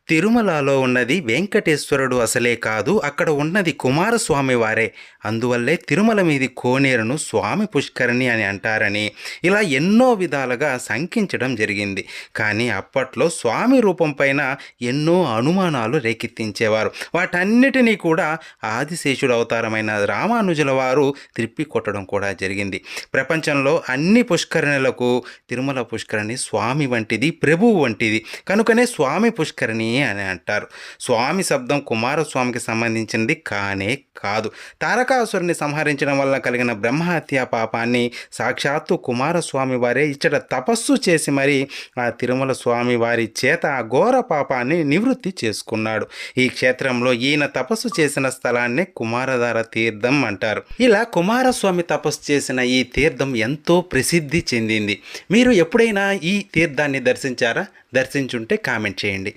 తిరుమలలో ఉన్నది వెంకటేశ్వరుడు అసలే కాదు, అక్కడ ఉన్నది కుమారస్వామి వారే. అందువల్లే తిరుమల మీది కోనేరును స్వామి పుష్కరిణి అని అంటారని ఇలా ఎన్నో విధాలుగా శంకించడం జరిగింది. కానీ అప్పట్లో స్వామి రూపం పైన ఎన్నో అనుమానాలు రేకెత్తించేవారు. వాటన్నిటినీ కూడా ఆదిశేషుడు అవతారమైన రామానుజుల వారు త్రిప్పికొట్టడం కూడా జరిగింది. ప్రపంచంలో అన్ని పుష్కరిణులకు తిరుమల పుష్కరిణి స్వామి వంటిది, ప్రభువు వంటిది. కనుకనే స్వామి పుష్కరిణి అని అంటారు. స్వామి శబ్దం కుమారస్వామికి సంబంధించినది కానే కాదు. తారకాసురుని సంహరించడం వల్ల కలిగిన బ్రహ్మహత్య పాపాన్ని సాక్షాత్తు కుమారస్వామి వారే ఇచ్చట తపస్సు చేసి మరి ఆ తిరుమల స్వామి వారి చేత ఆ ఘోర పాపాన్ని నివృత్తి చేసుకున్నాడు. ఈ క్షేత్రంలో ఈయన తపస్సు చేసిన స్థలాన్ని కుమారధార తీర్థం అంటారు. ఇలా కుమారస్వామి తపస్సు చేసిన ఈ తీర్థం ఎంతో ప్రసిద్ధి చెందింది. మీరు ఎప్పుడైనా ఈ తీర్థాన్ని దర్శించారా? దర్శించుంటే కామెంట్ చేయండి.